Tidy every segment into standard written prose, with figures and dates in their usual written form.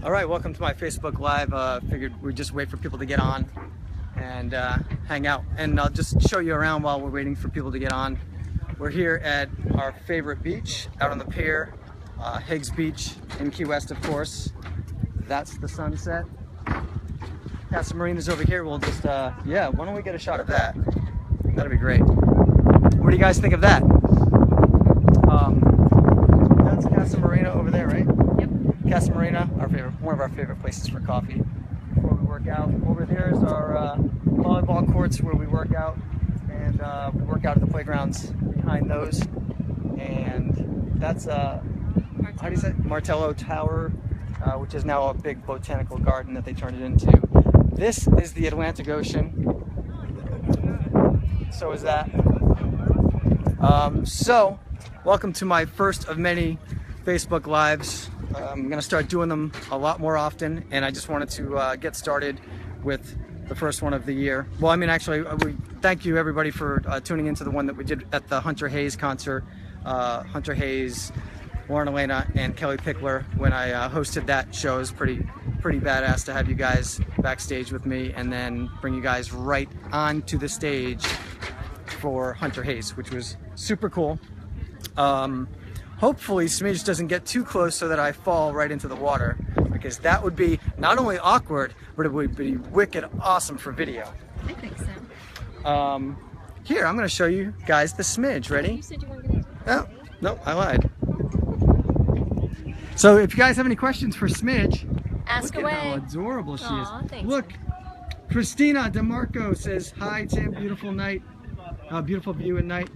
All right, welcome to my Facebook Live. Figured we'd just wait for people to get on and hang out. And I'll just show you around while we're waiting for people to get on. We're here at our favorite beach, out on the pier, Higgs Beach in Key West, of course. That's the sunset. Casa Marina's over here. We'll just, yeah, why don't we get a shot of that? That'd be great. What do you guys think of that? That's Casa Marina over there, right? Yep. Casa Marina, one of our favorite places for coffee before we work out. Over there is our volleyball courts where we work out, and we work out at the playgrounds behind those. And that's how do you say it? Martello Tower, which is now a big botanical garden that they turned it into. This is the Atlantic Ocean. So is that. So welcome to my first of many Facebook Lives. I'm going to start doing them a lot more often, and I just wanted to get started with the first one of the year. Well, I mean, actually, we thank you everybody for tuning into the one that we did at the Hunter Hayes concert. Hunter Hayes, Lauren Elena, and Kelly Pickler. When I hosted that show, it was pretty badass to have you guys backstage with me, and then bring you guys right onto the stage for Hunter Hayes, which was super cool. Hopefully Smidge doesn't get too close so that I fall right into the water, because that would be not only awkward, but it would be wicked awesome for video. I think so. Here, I'm going to show you guys the Smidge. Ready? You said you weren't going to do it. Oh, no, I lied. So if you guys have any questions for Smidge, ask look away. At how adorable she is. Thanks. Look, Christina DeMarco says, "Hi Tim, beautiful night, beautiful view at night."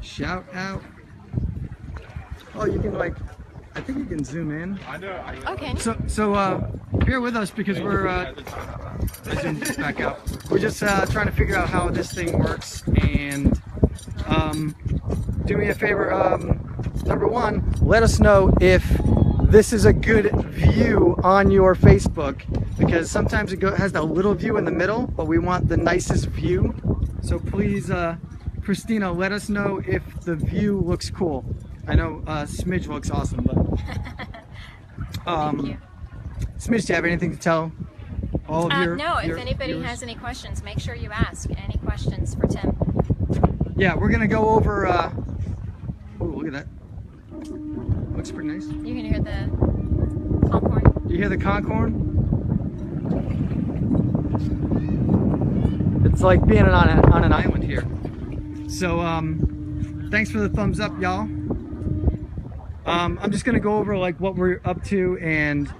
Shout out. Oh, you can like, I think you can zoom in. Okay. So bear with us because we're zoom this back out. We're just trying to figure out how this thing works, and do me a favor. Number one, let us know if this is a good view on your Facebook, because sometimes it has that little view in the middle, but we want the nicest view. So please, Christina, let us know if the view looks cool. I know Smidge looks awesome, but Thank you. Smidge, do you have anything to tell all of your No, if anybody viewers? has any questions, make sure you ask any questions for Tim. Yeah, we're gonna go over. Oh, look at that. Looks pretty nice. You can hear the conchorn. You hear the conchorn? It's like being on an island here. So thanks for the thumbs up, y'all. I'm just gonna go over like what we're up to, and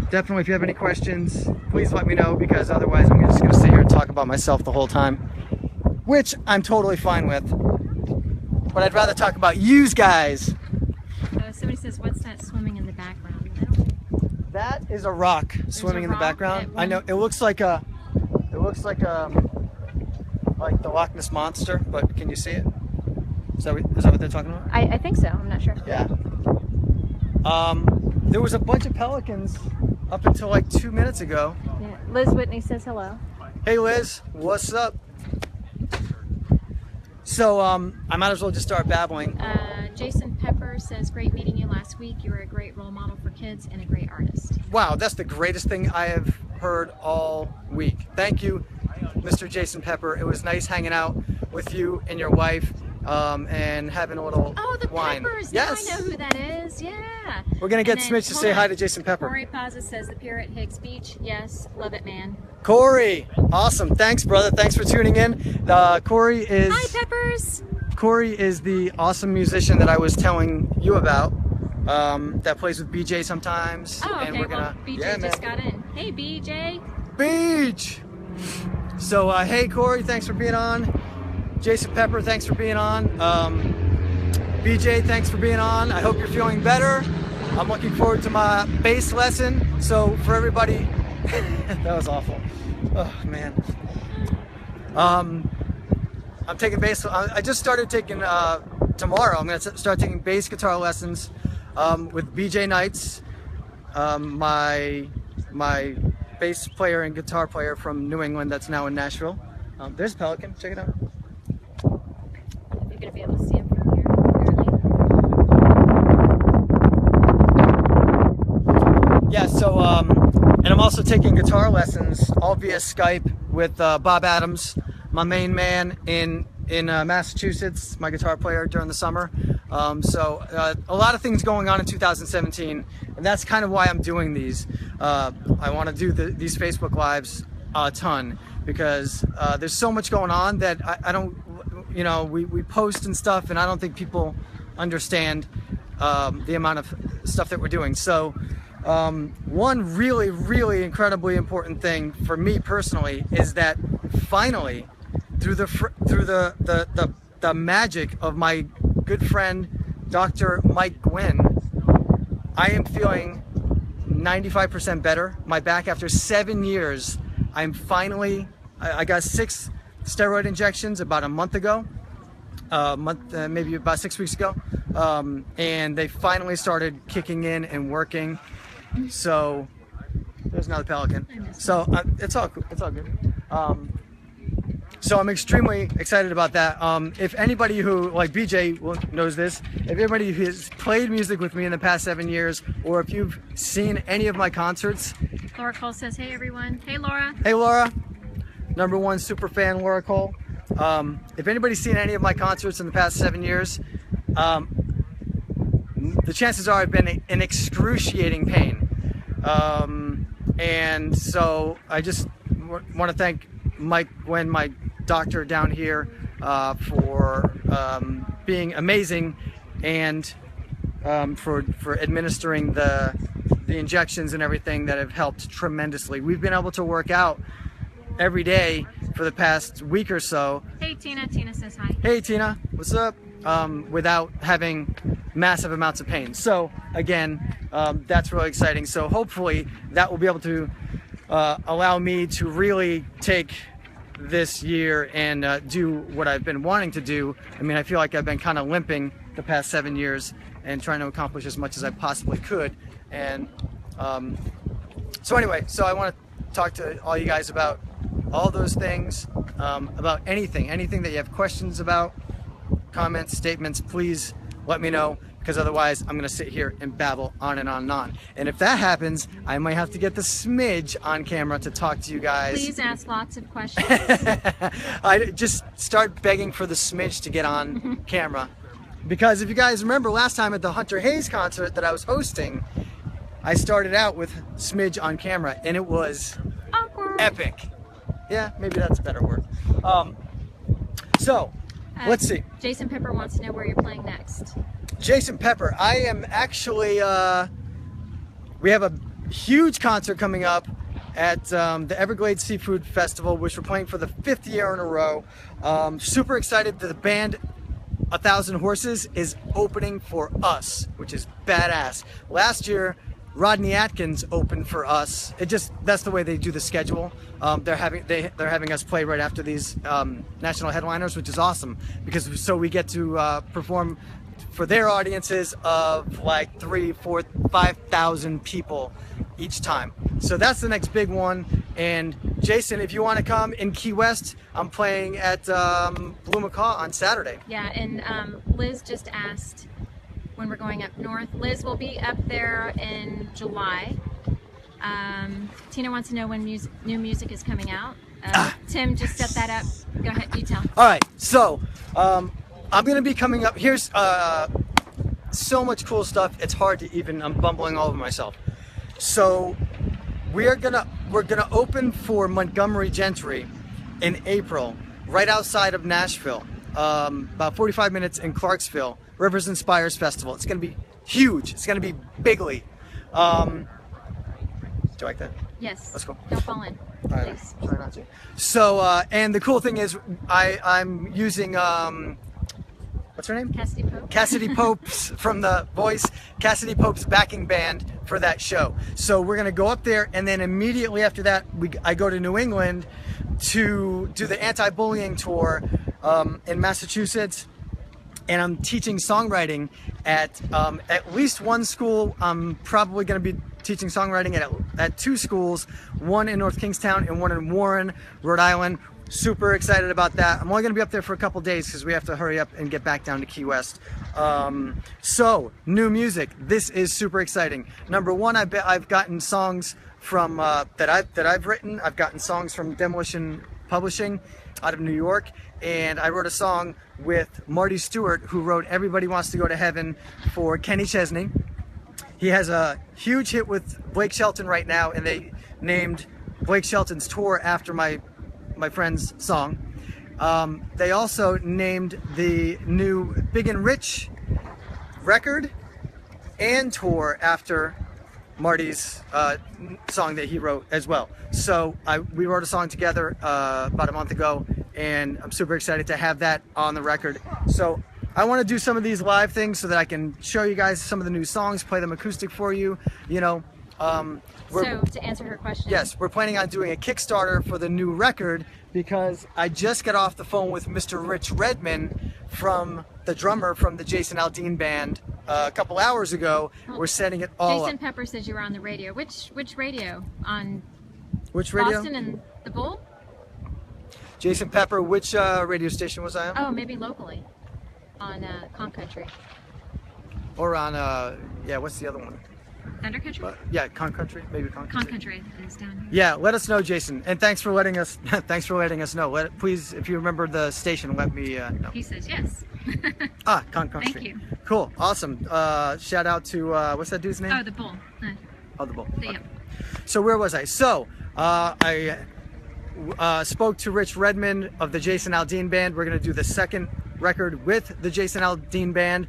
definitely if you have any questions, please let me know, because otherwise I'm just gonna sit here and talk about myself the whole time, which I'm totally fine with. But I'd rather talk about yous guys. Somebody says, "What's that swimming in the background?" That is a rock swimming in the background. I know it looks like the Loch Ness Monster, but can you see it? Is that what they're talking about? I think so. I'm not sure. Yeah. There was a bunch of pelicans up until like 2 minutes ago. Yeah. Liz Whitney says hello. Hey Liz, what's up? So I might as well just start babbling. Jason Pepper says, "Great meeting you last week. You were a great role model for kids and a great artist." Wow, that's the greatest thing I have heard all week. Thank you, Mr. Jason Pepper. It was nice hanging out with you and your wife, and having a little wine. Peppers. Yes. Now I know who that is. Yeah. We're gonna get Smidge to say hi to Jason Pepper. Corey Pazza says, "The pier at Higgs Beach. Yes, love it, man." Corey, awesome. Thanks, brother. Thanks for tuning in. Corey is. Hi, Peppers. Corey is the awesome musician that I was telling you about. That plays with BJ sometimes. Oh, okay. And we're gonna, BJ just got in. Hey, BJ. Beach. So, hey, Corey, thanks for being on. Jason Pepper, thanks for being on. BJ, thanks for being on. I hope you're feeling better. I'm looking forward to my bass lesson. So for everybody, that was awful. Oh man. I'm taking bass. I just started taking tomorrow. I'm gonna start taking bass guitar lessons with BJ Knights, my bass player and guitar player from New England that's now in Nashville. There's Pelican. Check it out. You're gonna be able to see him from here clearly. Yeah, so, and I'm also taking guitar lessons all via Skype with Bob Adams, my main man in Massachusetts, my guitar player during the summer. So a lot of things going on in 2017, and that's kind of why I'm doing these. I want to do these Facebook Lives a ton, because there's so much going on that I don't, you know, we post and stuff, and I don't think people understand the amount of stuff that we're doing. So one really incredibly important thing for me personally is that finally, through the magic of my good friend Dr. Mike Gwynn, I am feeling 95% better. My back, after 7 years, I'm finally, I got 6 steroid injections about a month ago, maybe about 6 weeks ago, and they finally started kicking in and working. So there's another pelican. So it's all good. So I'm extremely excited about that. If anybody who, like BJ knows this, if anybody who has played music with me in the past 7 years, or if you've seen any of my concerts. Laura Cole says, hey everyone. Hey Laura. Hey Laura. #1 super fan, Laura Cole. If anybody's seen any of my concerts in the past 7 years, the chances are I've been in excruciating pain. And so I just want to thank Mike Gwynn, my doctor down here, for being amazing, and for administering the injections and everything that have helped tremendously. We've been able to work out every day for the past week or so. Hey Tina. Tina says hi. Hey Tina, what's up? Without having massive amounts of pain. So again, that's really exciting. So hopefully that will be able to allow me to really take this year and do what I've been wanting to do. I mean, I feel like I've been kind of limping the past 7 years and trying to accomplish as much as I possibly could. And so anyway, so I want to talk to all you guys about all those things, about anything that you have questions about, comments, statements, please let me know, because otherwise I'm gonna sit here and babble on and on and on. And if that happens, I might have to get the smidge on camera to talk to you guys. Please ask lots of questions. I just start begging for the smidge to get on camera. Because if you guys remember last time at the Hunter Hayes concert that I was hosting, I started out with smidge on camera, and it was awkward. Epic. Yeah, maybe that's a better word. So, let's see. Jason Pepper wants to know where you're playing next. Jason Pepper, I am actually, we have a huge concert coming up at the Everglades Seafood Festival, which we're playing for the 5th year in a row. Super excited that the band 1,000 Horses is opening for us, which is badass. Last year, Rodney Atkins opened for us. That's the way they do the schedule. They're having us play right after these national headliners, which is awesome, because so we get to perform for their audiences of like 3,000, 4,000, 5,000 people each time. So that's the next big one. And Jason, if you want to come in Key West, I'm playing at Blue Macaw on Saturday. Yeah, and Liz just asked when we're going up north. Liz will be up there in July. Tina wants to know when new music is coming out. Tim just set that up. Go ahead, you tell. All right, so I'm gonna be coming up. Here's so much cool stuff. It's hard to even. I'm bumbling all over myself. So we're gonna open for Montgomery Gentry in April, right outside of Nashville, about 45 minutes in Clarksville. Rivers and Spires Festival. It's gonna be huge. It's gonna be bigly. Do you like that? Yes. That's cool. Don't fall in. All right, Please. try not to. So, and the cool thing is, I'm using what's her name? Cassidy Pope. Cassidy Pope's from The Voice. Cassidy Pope's backing band for that show. So we're gonna go up there, and then immediately after that, I go to New England to do the anti-bullying tour in Massachusetts. And I'm teaching songwriting at least one school. I'm probably going to be teaching songwriting at 2 schools, one in North Kingstown and one in Warren, Rhode Island. super excited about that. I'm only going to be up there for a couple days because we have to hurry up and get back down to Key West. So new music. This is super exciting. Number one, I've gotten songs from that I've written. I've gotten songs from Demolition Publishing out of New York, and I wrote a song with Marty Stewart, who wrote "Everybody Wants to Go to Heaven" for Kenny Chesney. He has a huge hit with Blake Shelton right now, and they named Blake Shelton's tour after my friend's song. They also named the new Big and Rich record and tour after Marty's song that he wrote as well. So we wrote a song together about a month ago, and I'm super excited to have that on the record. So I want to do some of these live things so that I can show you guys some of the new songs, play them acoustic for you, you know. So to answer her question. Yes, we're planning on doing a Kickstarter for the new record because I just got off the phone with Mr. Rich Redman, the drummer from the Jason Aldean Band, a couple hours ago. We're setting it all Jason up. Pepper says you were on the radio. Which radio? On Which radio? Boston and the Bull? Jason Pepper, which radio station was I on? Oh, maybe locally. On Con Country. Or on, yeah, what's the other one? Thunder Country? Yeah, Con Country, maybe Con Country. Con Country is down here. Yeah, let us know, Jason, and thanks for letting us. Thanks for letting us know. Please, if you remember the station, let me know. He says yes. Con Country. Thank you. Cool, awesome. Shout out to what's that dude's name? Oh, the Bull. Oh, the Bull. Yep. So where was I? So I spoke to Rich Redman of the Jason Aldean Band. We're gonna do the second record with the Jason Aldean Band.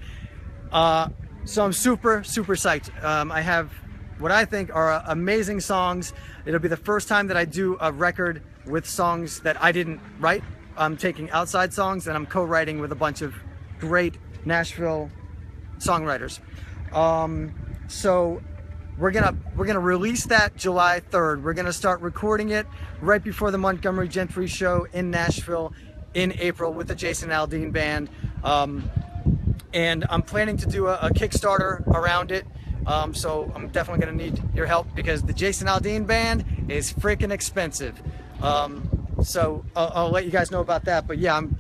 So I'm super psyched. I have what I think are amazing songs. It'll be the first time that I do a record with songs that I didn't write. I'm taking outside songs and I'm co-writing with a bunch of great Nashville songwriters. So we're gonna release that July 3rd. We're gonna start recording it right before the Montgomery Gentry show in Nashville in April with the Jason Aldean Band. And I'm planning to do a Kickstarter around it. So I'm definitely gonna need your help because the Jason Aldean Band is freaking expensive. So I'll let you guys know about that. But yeah, I'm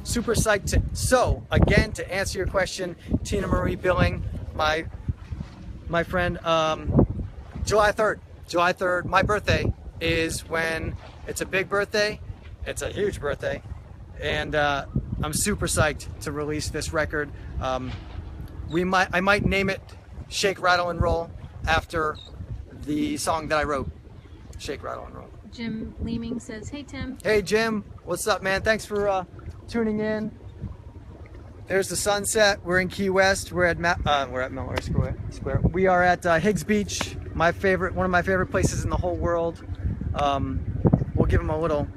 super psyched. So again, to answer your question, Tina Marie Billing, my friend, July 3rd, my birthday is when it's a big birthday. It's a huge birthday. And I'm super psyched to release this record. I might name it Shake, Rattle, and Roll after the song that I wrote, Shake, Rattle, and Roll. Jim Leeming says, hey Tim. Hey Jim, what's up, man? Thanks for tuning in. There's the sunset. We're in Key West. We're at Miller Square. We are at Higgs Beach, one of my favorite places in the whole world. We'll give them a little.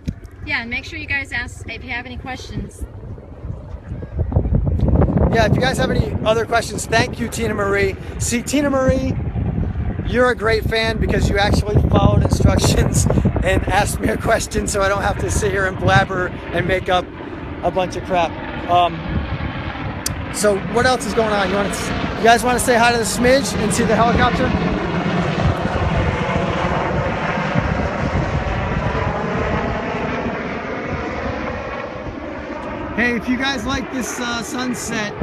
Yeah, and make sure you guys ask if you have any questions. Yeah, if you guys have any other questions, thank you, Tina Marie. See, Tina Marie, you're a great fan because you actually followed instructions and asked me a question so I don't have to sit here and blabber and make up a bunch of crap. So what else is going on? You guys want to say hi to the Smidge and see the helicopter? Hey, if you guys like this sunset,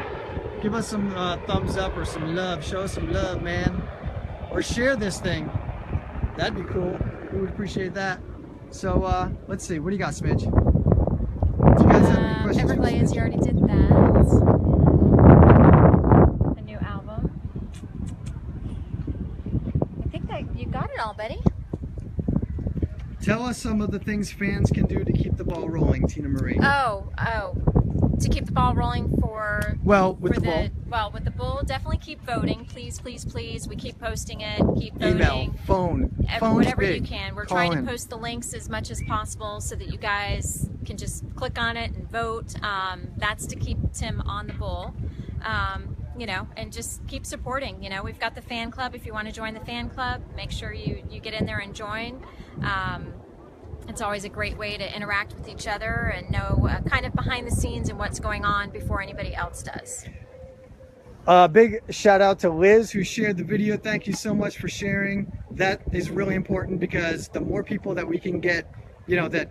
give us some thumbs up or some love. Show us some love, man. Or share this thing. That'd be cool. We would appreciate that. So let's see. What do you got, Smidge? Do you guys have any questions? Everglades, you already did that. The new album. I think that you got it all, Betty. Tell us some of the things fans can do to keep the ball rolling, Tina Marie. Oh. To keep the ball rolling with the Bull. Well, with the Bull, definitely keep voting. Please. We keep posting it. Keep voting. Email, phone, whatever big. you can. We're Call trying in. to post the links as much as possible so that you guys can just click on it and vote. That's to keep Tim on the Bull. You know, and just keep supporting. You know, we've got the fan club. If you want to join the fan club, make sure you get in there and join. It's always a great way to interact with each other and know kind of behind the scenes and what's going on before anybody else does. Big shout out to Liz who shared the video. Thank you so much for sharing. That is really important because the more people that we can get you know, that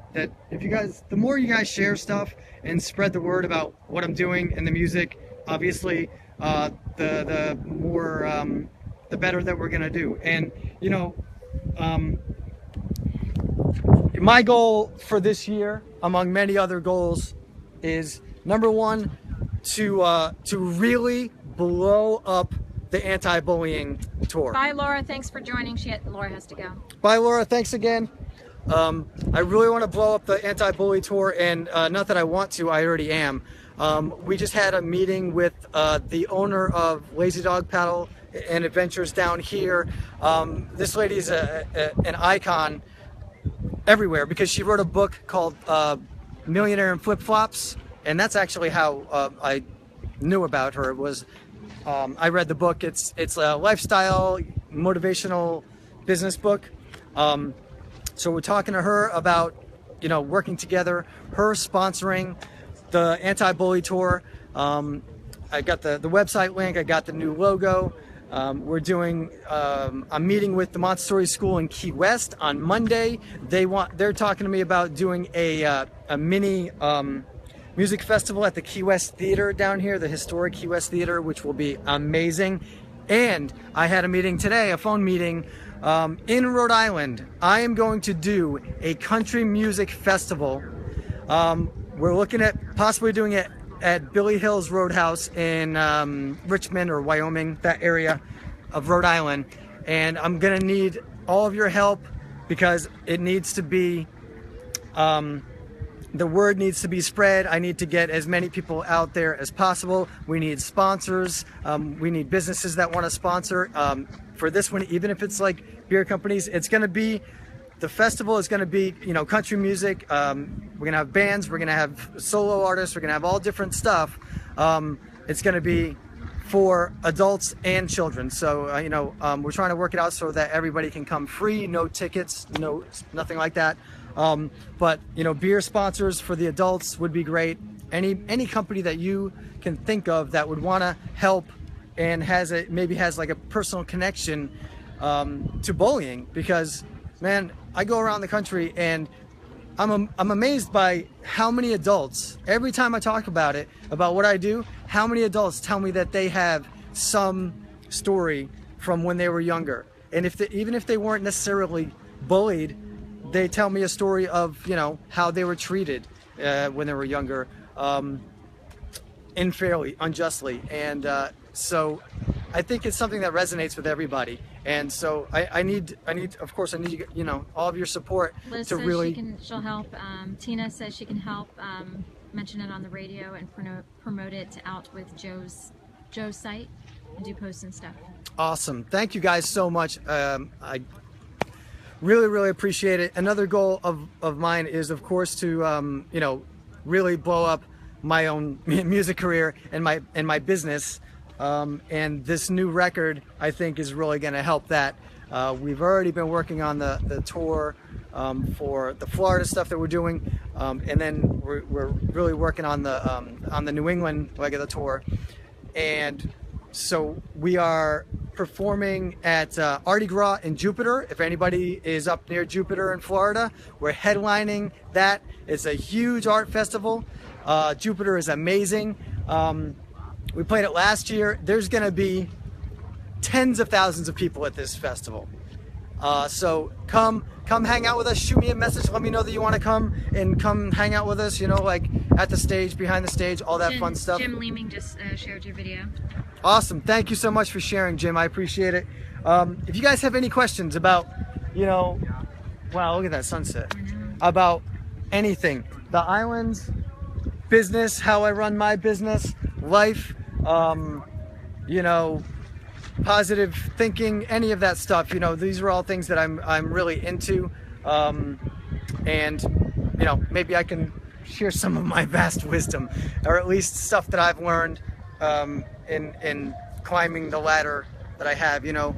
if you guys, the more you guys share stuff and spread the word about what I'm doing and the music, obviously, the more, the better that we're gonna do. And you know, my goal for this year, among many other goals, is number one, to really blow up the anti-bullying tour. Bye, Laura. Thanks for joining. Laura has to go. Bye, Laura. Thanks again. I really want to blow up the anti-bully tour, and not that I want to, I already am. We just had a meeting with the owner of Lazy Dog Paddle and Adventures down here. This lady is an icon everywhere because she wrote a book called Millionaire in Flip Flops, and that's actually how I knew about her. It was I read the book. It's a lifestyle motivational business book. So we're talking to her about, you know, working together, her sponsoring the anti-bully tour. I got the website link, I got the new logo. We're doing a meeting with the Montessori School in Key West on Monday. They're talking to me about doing a mini music festival at the Key West Theater down here, the historic Key West Theater, which will be amazing. And I had a meeting today, a phone meeting in Rhode Island. I am going to do a country music festival. We're looking at possibly doing it at Billy Hills Roadhouse in Richmond or Wyoming, that area of Rhode Island. And I'm gonna need all of your help because it needs to be, the word needs to be spread. I need to get as many people out there as possible. We need sponsors. We need businesses that want to sponsor. For this one, even if it's like beer companies, it's going to be, the festival is going to be, you know, country music. We're going to have bands. We're going to have solo artists. We're going to have all different stuff. It's going to be for adults and children. So, you know, we're trying to work it out so that everybody can come free, no tickets, nothing like that. But you know, beer sponsors for the adults would be great. Any company that you can think of that would want to help and maybe has like a personal connection to bullying, because man, I go around the country and I'm amazed by how many adults, every time I talk about it, about what I do, how many adults tell me that they have some story from when they were younger. And even if they weren't necessarily bullied, they tell me a story of, you know, how they were treated when they were younger, unfairly, unjustly. And so I think it's something that resonates with everybody. And so I need, of course, I need, you know, all of your support. Liz to says really. she'll help. Tina says she can help mention it on the radio and promote it out with Joe's site and do posts and stuff. Awesome. Thank you guys so much. I really appreciate it. Another goal of mine is, of course, to you know, really blow up my own music career and my business. And this new record, I think, is really going to help that. We've already been working on the tour for the Florida stuff that we're doing, and then we're really working on the New England leg of the tour. And so we are performing at Mardi Gras in Jupiter. If anybody is up near Jupiter in Florida, we're headlining that. It's a huge art festival. Jupiter is amazing. We played it last year. There's gonna be tens of thousands of people at this festival. So come hang out with us, shoot me a message, let me know that you wanna come and come hang out with us, you know, like at the stage, behind the stage, all that fun stuff. Jim Leeming just shared your video. Awesome, thank you so much for sharing, Jim, I appreciate it. If you guys have any questions about, you know, wow, look at that sunset, about anything, the islands, business, how I run my business, life, you know, positive thinking, any of that stuff, you know, these are all things that I'm really into, and you know, maybe I can share some of my vast wisdom, or at least stuff that I've learned in climbing the ladder that I have. You know,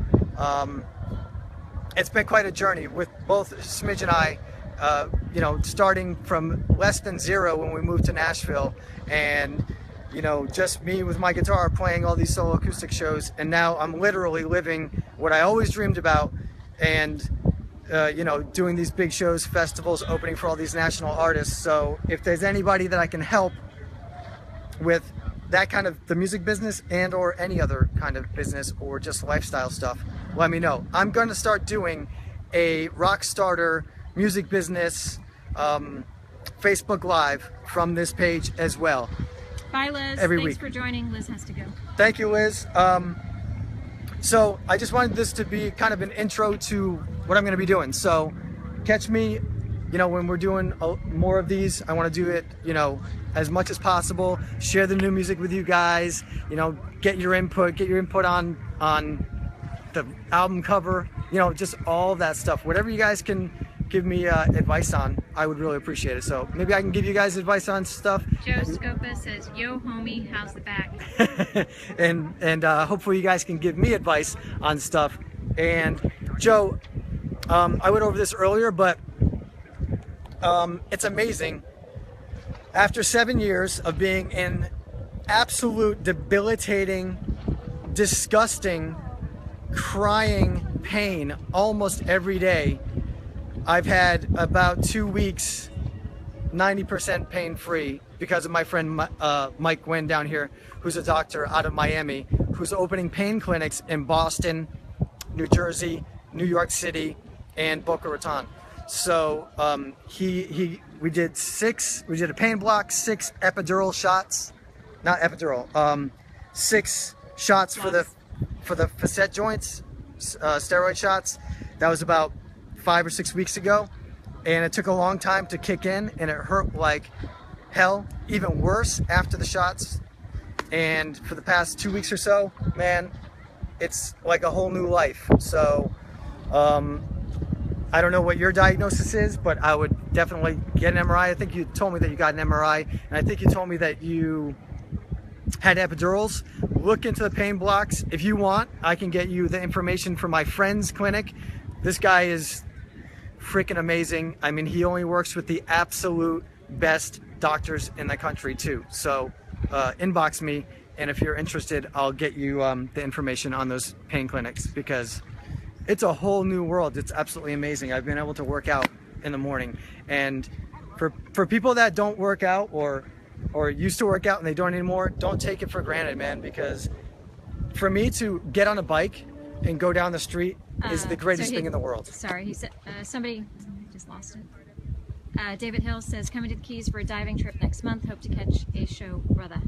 it's been quite a journey with both Smidge and I, you know, starting from less than zero when we moved to Nashville, and you know, just me with my guitar playing all these solo acoustic shows, and now I'm literally living what I always dreamed about, and you know, doing these big shows, festivals, opening for all these national artists. So if there's anybody that I can help with that kind of the music business and or any other kind of business or just lifestyle stuff, let me know. I'm going to start doing a rock starter music business Facebook Live from this page as well. Bye, Liz. Every Thanks week. for joining. Liz has to go. Thank you, Liz. So I just wanted this to be kind of an intro to what I'm going to be doing. So catch me, you know, when we're doing more of these. I want to do it, you know, as much as possible. Share the new music with you guys. You know, get your input on the album cover. You know, just all that stuff. Whatever you guys can give me advice on, I would really appreciate it. So maybe I can give you guys advice on stuff. Joe Scopa says, "Yo, homie, how's the back?" and hopefully you guys can give me advice on stuff. And Joe, I went over this earlier, but it's amazing. After 7 years of being in absolute debilitating, disgusting, crying pain almost every day, I've had about 2 weeks 90% pain free because of my friend Mike Gwynn down here, who's a doctor out of Miami, who's opening pain clinics in Boston, New Jersey, New York City, and Boca Raton. So we did a pain block, 6 epidural shots, not epidural, 6 shots for the facet joints, steroid shots. That was about 5 or 6 weeks ago, and it took a long time to kick in, and it hurt like hell, even worse after the shots. And for the past 2 weeks or so, man, it's like a whole new life. So I don't know what your diagnosis is, but I would definitely get an MRI. I think you told me that you got an MRI, and I think you told me that you had epidurals. Look into the pain blocks. If you want, I can get you the information from my friend's clinic. This guy is freaking amazing. I mean, he only works with the absolute best doctors in the country too. So inbox me, and if you're interested, I'll get you the information on those pain clinics, because it's a whole new world. It's absolutely amazing. I've been able to work out in the morning, and for people that don't work out or used to work out and they don't anymore, don't take it for granted, man, because for me to get on a bike and go down the street is the greatest thing in the world. Sorry, he said somebody just lost it. David Hill says, "Coming to the Keys for a diving trip next month. Hope to catch a show, brother."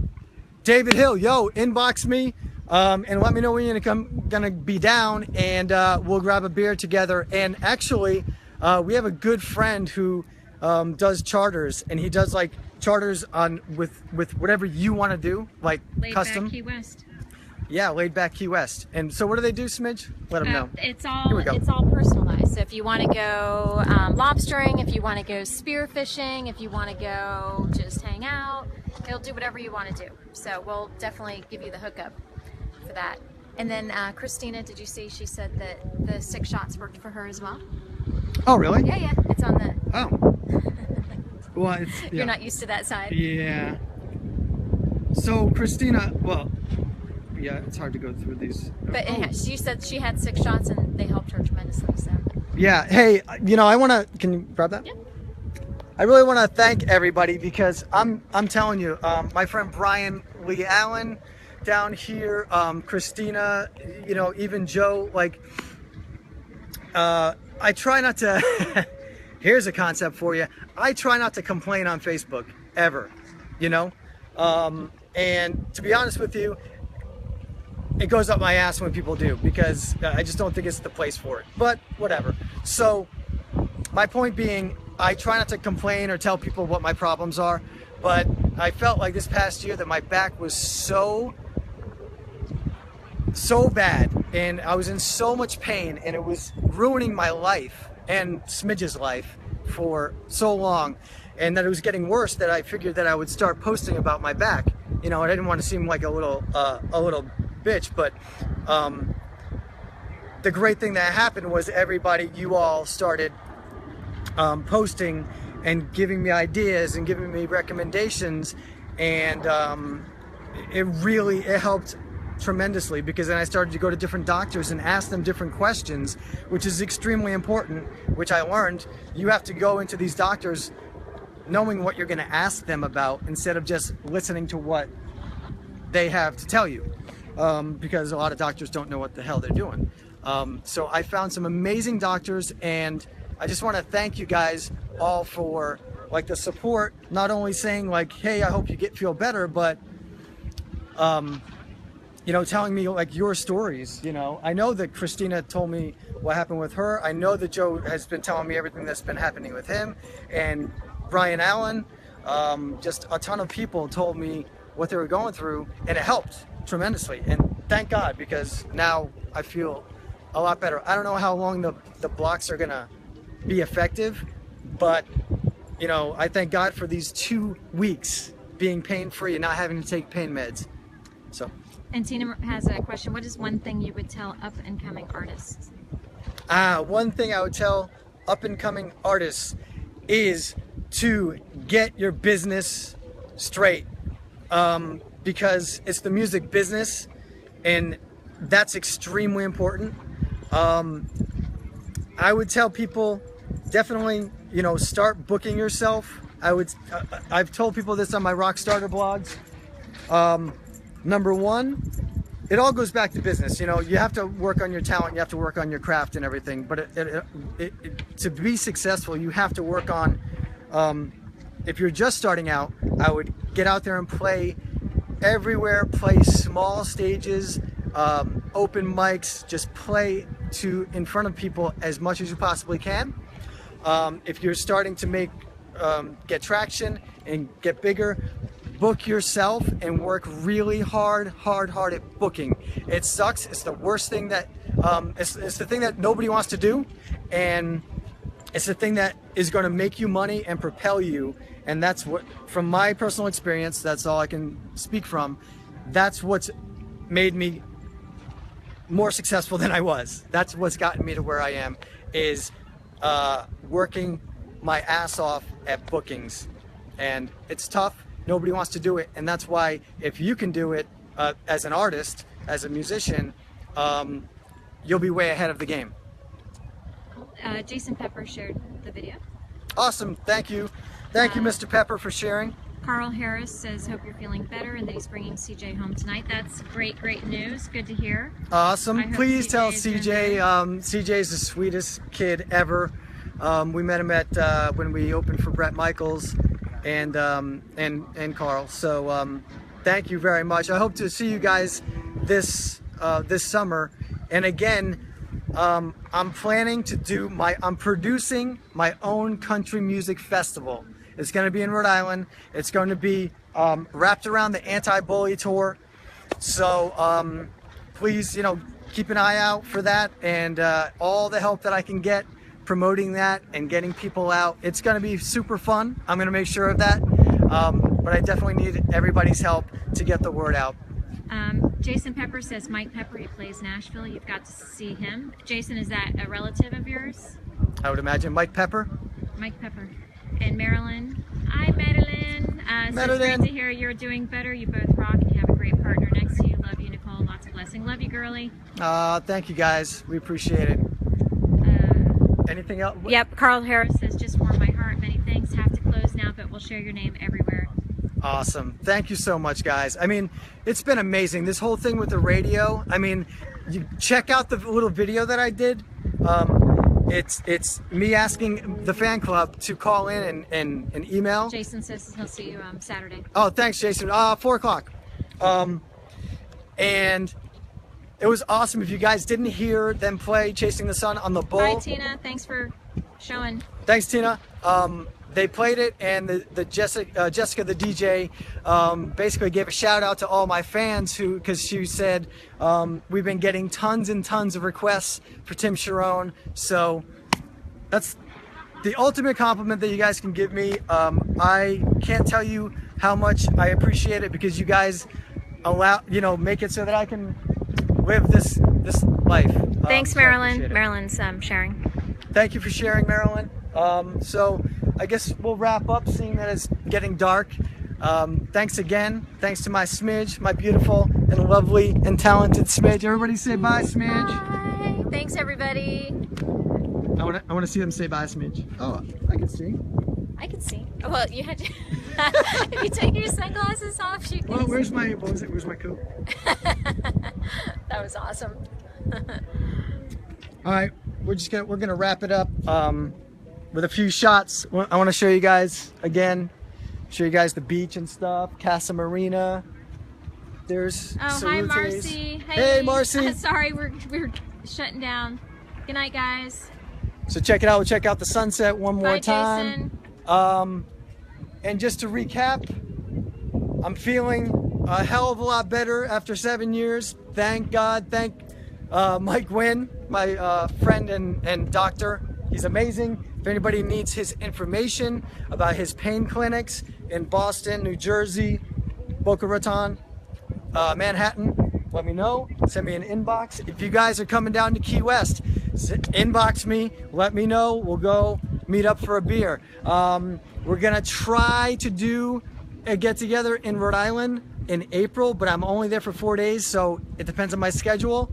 David Hill, yo, inbox me and let me know when you're gonna be down, and we'll grab a beer together. And actually, we have a good friend who does charters, and he does like charters on with whatever you want to do, like Laid custom. Back Key West. Yeah, Laid Back Key West. And so what do they do, Smidge? Let them know. It's all personalized. So if you want to go lobstering, if you want to go spear fishing, if you want to go just hang out, he'll do whatever you want to do. So we'll definitely give you the hookup for that. And then Christina, did you see she said that the 6 shots worked for her as well? Oh, really? Yeah, it's on the... Oh. Well, it's... Yeah. You're not used to that side. Yeah. So Christina, well... Yeah, it's hard to go through these. But she said she had 6 shots and they helped her tremendously. So. Yeah. Hey, you know, I want to. Can you grab that? Yeah. I really want to thank everybody, because I'm telling you, my friend Brian Lee Allen down here, Christina, you know, even Joe. Like, I try not to. Here's a concept for you. I try not to complain on Facebook ever. You know, and to be honest with you, it goes up my ass when people do, because I just don't think it's the place for it, but whatever. So my point being, I try not to complain or tell people what my problems are, but I felt like this past year that my back was so bad, and I was in so much pain, and it was ruining my life and Smidge's life for so long, and that it was getting worse, that I figured that I would start posting about my back. You know, and I didn't want to seem like a little bitch, but the great thing that happened was everybody, you all started posting and giving me ideas and giving me recommendations, and it helped tremendously, because then I started to go to different doctors and ask them different questions, which is extremely important, which I learned. You have to go into these doctors knowing what you're going to ask them about instead of just listening to what they have to tell you, because a lot of doctors don't know what the hell they're doing. So I found some amazing doctors, and I just want to thank you guys all for like the support, not only saying like, hey, I hope you feel better, but you know, telling me like your stories. You know, I know that Christina told me what happened with her. I know that Joe has been telling me everything that's been happening with him, and Brian Allen, just a ton of people told me what they were going through, and it helped tremendously. And thank God, because now I feel a lot better. I don't know how long the blocks are gonna be effective, but you know, I thank God for these 2 weeks being pain-free and not having to take pain meds. So. And Tina has a question. What is one thing you would tell up-and-coming artists? One thing I would tell up-and-coming artists is to get your business straight, because it's the music business, and that's extremely important. I would tell people definitely, you know, start booking yourself. I've told people this on my Rockstarter blogs. Number one, it all goes back to business. You know, you have to work on your talent, you have to work on your craft and everything, but to be successful, you have to work on, if you're just starting out, I would get out there and play everywhere, play small stages, open mics, just play in front of people as much as you possibly can. If you're starting to get traction and get bigger, book yourself and work really hard at booking. It sucks. It's the worst thing that, it's the thing that nobody wants to do, and it's the thing that is going to make you money and propel you. And that's what, from my personal experience, that's all I can speak from. That's what's made me more successful than I was. That's what's gotten me to where I am, is working my ass off at bookings. And it's tough. Nobody wants to do it, and that's why if you can do it as an artist, as a musician, you'll be way ahead of the game. Jason Pepper shared the video. Awesome, thank you. Thank you, Mr. Pepper, for sharing. Carl Harris says, hope you're feeling better and that he's bringing CJ home tonight. That's great news. Good to hear. Awesome. Please tell CJ. CJ's the sweetest kid ever. We met him at when we opened for Bret Michaels and Carl. So thank you very much. I hope to see you guys this summer. And again, I'm planning to do I'm producing my own country music festival. It's going to be in Rhode Island. It's going to be wrapped around the Anti-Bully Tour. So please, you know, keep an eye out for that, and all the help that I can get promoting that and getting people out. It's going to be super fun. I'm going to make sure of that. But I definitely need everybody's help to get the word out. Jason Pepper says, Mike Pepper, he plays Nashville. You've got to see him. Jason, is that a relative of yours? I would imagine. Mike Pepper. Mike Pepper. And Marilyn. Hi, Madeline. So it's great to hear you're doing better. You both rock and you have a great partner next to you. Love you, Nicole. Lots of blessing. Love you, girly. Thank you, guys. We appreciate it. Anything else? Yep. Carl Harris says, just warm my heart. Many thanks. Have to close now, but we'll share your name everywhere. Awesome. Thank you so much, guys. I mean, it's been amazing. This whole thing with the radio. I mean, you check out the little video that I did. It's me asking the fan club to call in and email. Jason says he'll see you Saturday. Oh, thanks, Jason. 4 o'clock. And it was awesome. If you guys didn't hear them play Chasing the Sun on the Bull. Bye, Tina. Thanks for showing. Thanks, Tina. They played it, and the Jessica, the DJ, basically gave a shout out to all my fans because she said we've been getting tons and tons of requests for Tim Charron. So that's the ultimate compliment that you guys can give me. I can't tell you how much I appreciate it, because you guys make it so that I can live this life. Thanks, Marilyn. Marilyn's sharing. Thank you for sharing, Marilyn. So I guess we'll wrap up, seeing that it's getting dark. Thanks again. Thanks to my Smidge, my beautiful and lovely and talented Smidge. Everybody say bye, Smidge. Bye. Thanks, everybody. I want to see them say bye, Smidge. Oh, I can see. I can see. Well, you had to. If you take your sunglasses off, you can. Well, where's my Where's my coat? That was awesome. All right, we're gonna wrap it up with a few shots. I want to show you guys again. Show you guys the beach and stuff. Casa Marina. There's. Oh, Salutes. hi, Marcy. Hey, Marcy. Sorry, we're shutting down. Good night, guys. So check it out. We'll check out the sunset one more Bye, time. Jason. And just to recap, I'm feeling a hell of a lot better after 7 years. Thank God. Thank Mike Wynn, my friend and doctor. He's amazing. If anybody needs his information about his pain clinics in Boston, New Jersey, Boca Raton, Manhattan, let me know. Send me an inbox. If you guys are coming down to Key West, inbox me. Let me know. We'll go meet up for a beer. We're gonna try to do a get together in Rhode Island in April, but I'm only there for 4 days, so it depends on my schedule.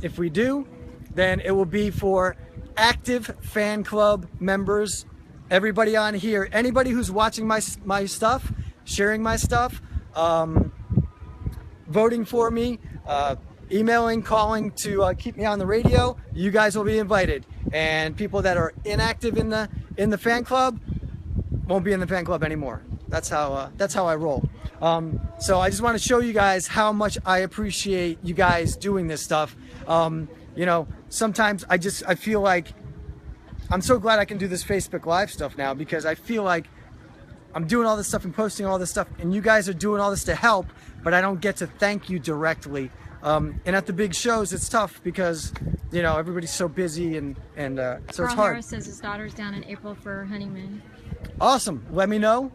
If we do, then it will be for active fan club members, everybody on here, anybody who's watching my stuff, sharing my stuff, voting for me, emailing, calling to keep me on the radio. You guys will be invited, and people that are inactive in the fan club won't be in the fan club anymore. That's how I roll. So I just want to show you guys how much I appreciate you guys doing this stuff. You know, sometimes I feel like I'm so glad I can do this Facebook Live stuff now, because I feel like I'm doing all this stuff and posting all this stuff, and you guys are doing all this to help, but I don't get to thank you directly. And at the big shows, it's tough because, you know, everybody's so busy and so it's hard. Harris says his daughter's down in April for her honeymoon. Awesome. Let me know.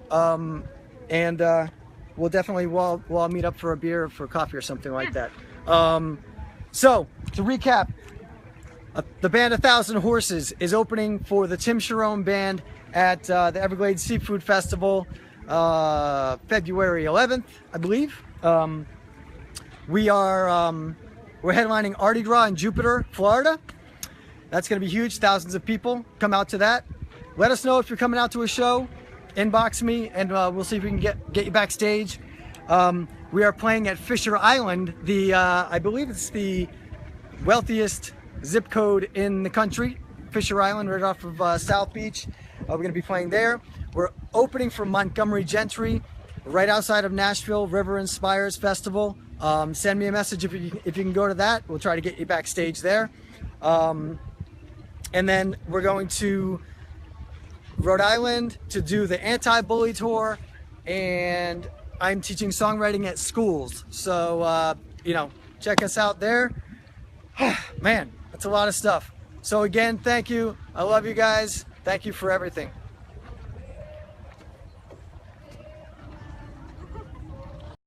And we'll definitely we'll meet up for a beer or for coffee or something like that. So to recap, the band 1,000 Horses is opening for the Tim Charron Band at the Everglades Seafood Festival, February 11th, I believe. We're headlining Mardi Gras in Jupiter, Florida. That's going to be huge. Thousands of people come out to that. Let us know if you're coming out to a show. Inbox me, and we'll see if we can get you backstage. We are playing at Fisher Island, I believe it's the wealthiest zip code in the country. Fisher Island, right off of South Beach. We're going to be playing there. We're opening for Montgomery Gentry, right outside of Nashville, River Inspires Festival. Send me a message if you can go to that. We'll try to get you backstage there. And then we're going to Rhode Island to do the Anti-Bully Tour, and I'm teaching songwriting at schools. So, you know, check us out there. Man, that's a lot of stuff. So again, thank you. I love you guys. Thank you for everything.